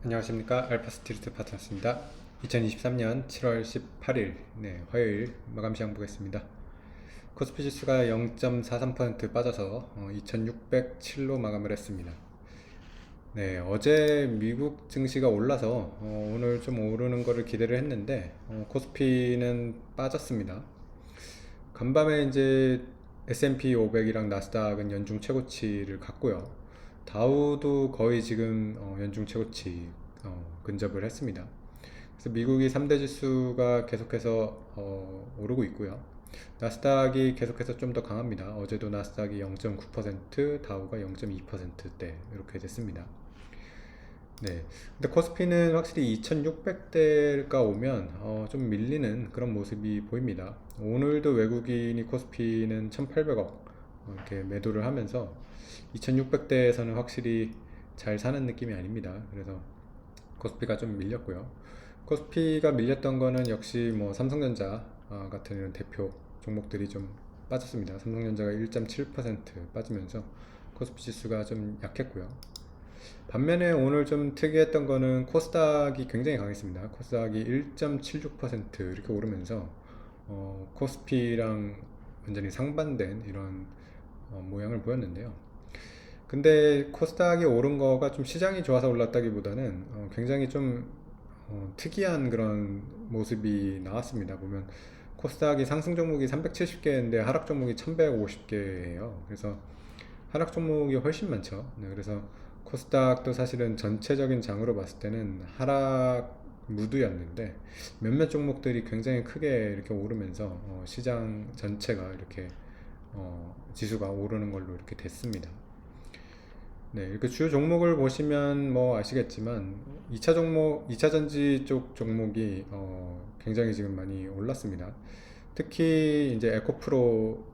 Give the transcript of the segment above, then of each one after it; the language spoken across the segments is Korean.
안녕하십니까. 알파스트리트 파트너스입니다. 2023년 7월 18일 화요일 마감 시장 보겠습니다. 코스피 지수가 0.43% 빠져서 2607로 마감을 했습니다. 어제 미국 증시가 올라서 오늘 좀 오르는 거를 기대를 했는데 코스피는 빠졌습니다. 간밤에 이제 S&P 500이랑 나스닥은 연중 최고치를 갔고요. 다우도 거의 지금 연중 최고치 근접을 했습니다. 그래서 미국이 3대 지수가 계속해서 오르고 있고요. 나스닥이 계속해서 좀 더 강합니다. 어제도 나스닥이 0.9%, 다우가 0.2%대 이렇게 됐습니다. 근데 코스피는 확실히 2600대가 오면 좀 밀리는 그런 모습이 보입니다. 오늘도 외국인이 코스피는 1800억 이렇게 매도를 하면서 2600대에서는 확실히 잘 사는 느낌이 아닙니다. 그래서 코스피가 좀 밀렸고요. 코스피가 밀렸던 거는 역시 뭐 삼성전자 같은 이런 대표 종목들이 좀 빠졌습니다. 삼성전자가 1.7% 빠지면서 코스피 지수가 좀 약했고요. 반면에 오늘 좀 특이했던 거는 코스닥이 굉장히 강했습니다. 코스닥이 1.76% 이렇게 오르면서 코스피랑 완전히 상반된 이런 모양을 보였는데요. 근데 코스닥이 오른 거가 좀 시장이 좋아서 올랐다기보다는 굉장히 좀 특이한 그런 모습이 나왔습니다. 보면 코스닥이 상승 종목이 370개인데 하락 종목이 1150개예요. 그래서 하락 종목이 훨씬 많죠. 그래서 코스닥도 사실은 전체적인 장으로 봤을 때는 하락 무드였는데 몇몇 종목들이 굉장히 크게 이렇게 오르면서 시장 전체가 이렇게 지수가 오르는 걸로 이렇게 됐습니다. 이렇게 주요 종목을 보시면 뭐 아시겠지만 2차 종목, 2차 전지 쪽 종목이 굉장히 지금 많이 올랐습니다. 특히 이제 에코프로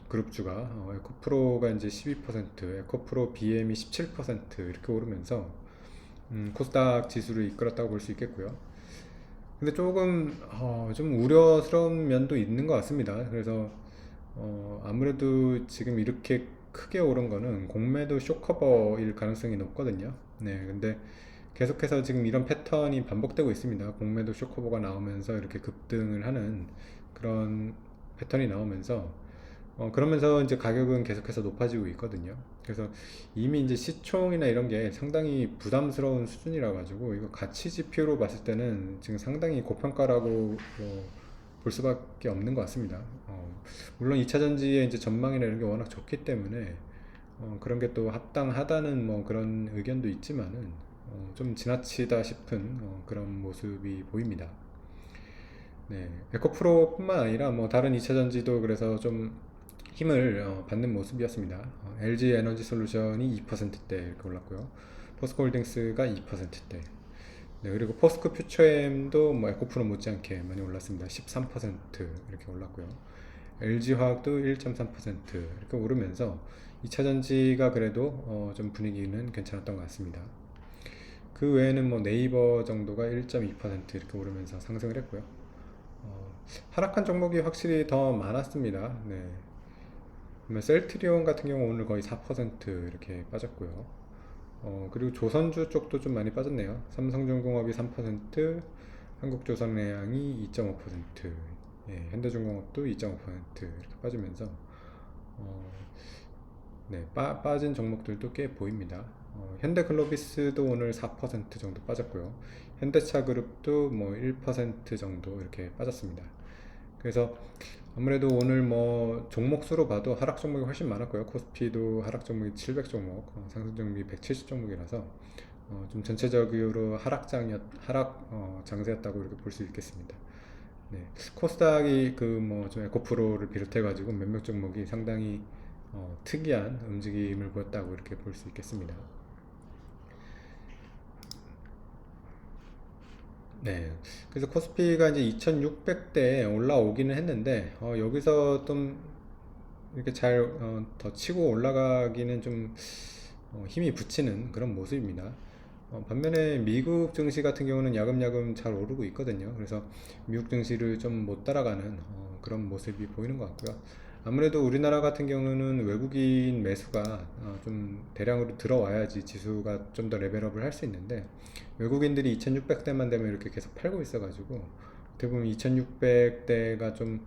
그룹주가 에코프로가 이제 12%, 에코프로 BM이 17% 이렇게 오르면서 코스닥 지수를 이끌었다고 볼 수 있겠고요. 근데 조금 좀 우려스러운 면도 있는 것 같습니다. 그래서 아무래도 지금 이렇게 크게 오른 거는 공매도 쇼커버일 가능성이 높거든요. 근데 계속해서 지금 이런 패턴이 반복되고 있습니다. 공매도 쇼커버가 나오면서 이렇게 급등을 하는 그런 패턴이 나오면서 그러면서 이제 가격은 계속해서 높아지고 있거든요. 그래서 이미 이제 시총이나 이런 게 상당히 부담스러운 수준이라 가지고 이거 가치 지표로 봤을 때는 지금 상당히 고평가라고 볼 수밖에 없는 것 같습니다. 물론 2차 전지의 이제 전망이나 이런 게 워낙 좋기 때문에 그런 게 또 합당하다는 뭐 그런 의견도 있지만은 좀 지나치다 싶은 그런 모습이 보입니다. 에코프로뿐만 아니라 뭐 다른 2차 전지도 그래서 좀 힘을 받는 모습이었습니다. LG 에너지 솔루션이 2%대 이렇게 올랐고요. 포스코홀딩스가 2%대. 그리고 포스코 퓨처엠도 뭐 에코프로 못지않게 많이 올랐습니다. 13% 이렇게 올랐고요. LG화학도 1.3% 이렇게 오르면서 2차 전지가 그래도 좀 분위기는 괜찮았던 것 같습니다. 그 외에는 뭐 네이버 정도가 1.2% 이렇게 오르면서 상승을 했고요. 하락한 종목이 확실히 더 많았습니다. 셀트리온 같은 경우 오늘 거의 4% 이렇게 빠졌고요. 그리고 조선주 쪽도 좀 많이 빠졌네요. 삼성중공업이 3%, 한국조선해양이 2.5%, 현대중공업도 2.5% 이렇게 빠지면서 빠진 종목들도 꽤 보입니다. 현대글로비스도 오늘 4% 정도 빠졌고요. 현대차그룹도 뭐 1% 정도 이렇게 빠졌습니다. 그래서 아무래도 오늘 뭐 종목 수로 봐도 하락 종목이 훨씬 많았고요. 코스피도 하락 종목이 700 종목, 상승 종목이 170 종목이라서 좀 전체적으로 하락 장세였다고 이렇게 볼 수 있겠습니다. 코스닥이 그 뭐 좀 에코프로를 비롯해가지고 몇몇 종목이 상당히 특이한 움직임을 보였다고 이렇게 볼 수 있겠습니다. 그래서 코스피가 이제 2600대에 올라오기는 했는데 여기서 좀 이렇게 잘 더 치고 올라가기는 좀 힘이 붙이는 그런 모습입니다. 반면에 미국 증시 같은 경우는 야금야금 잘 오르고 있거든요. 그래서 미국 증시를 좀 못 따라가는 그런 모습이 보이는 것 같고요. 아무래도 우리나라 같은 경우는 외국인 매수가 좀 대량으로 들어와야지 지수가 좀 더 레벨업을 할 수 있는데, 외국인들이 2600대만 되면 이렇게 계속 팔고 있어가지고 어떻게 보면 2600대가 좀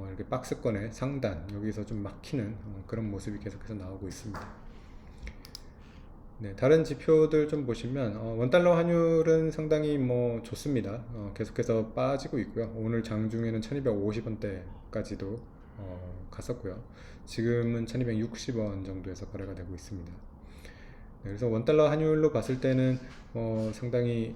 이렇게 박스권의 상단 여기서 좀 막히는 그런 모습이 계속해서 나오고 있습니다. 네, 다른 지표들 좀 보시면 원달러 환율은 상당히 뭐 좋습니다. 계속해서 빠지고 있고요. 오늘 장중에는 1250원대까지도 갔었고요. 지금은 1260원 정도에서 거래가 되고 있습니다. 네, 그래서 원달러 환율로 봤을 때는 상당히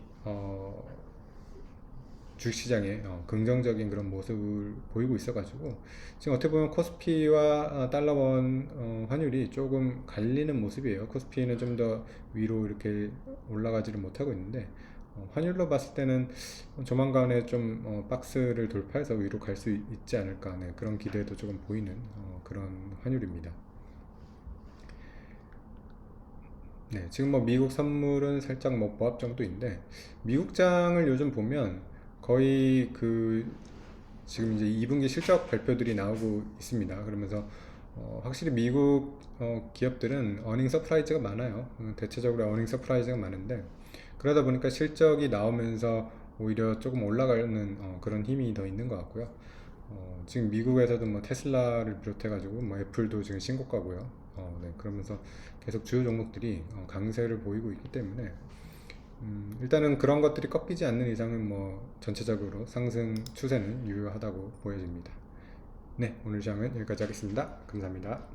주식시장에 긍정적인 그런 모습을 보이고 있어가지고 지금 어떻게 보면 코스피와 달러원 환율이 조금 갈리는 모습이에요. 코스피는 좀 더 위로 이렇게 올라가지를 못하고 있는데, 환율로 봤을 때는 조만간에 좀 박스를 돌파해서 위로 갈 수 있지 않을까, 네, 그런 기대도 조금 보이는 그런 환율입니다. 네, 지금 뭐 미국 선물은 살짝 뭐 보합 정도인데, 미국장을 요즘 보면 거의 지금 이제 2분기 실적 발표들이 나오고 있습니다. 그러면서 확실히 미국 기업들은 어닝 서프라이즈가 많아요. 대체적으로 어닝 서프라이즈가 많은데, 그러다 보니까 실적이 나오면서 오히려 조금 올라가는 그런 힘이 더 있는 것 같고요. 지금 미국에서도 뭐 테슬라를 비롯해가지고 뭐 애플도 지금 신고가고요. 네, 그러면서 계속 주요 종목들이 강세를 보이고 있기 때문에 일단은 그런 것들이 꺾이지 않는 이상은 뭐 전체적으로 상승 추세는 유효하다고 보여집니다. 네, 오늘 시장은 여기까지 하겠습니다. 감사합니다.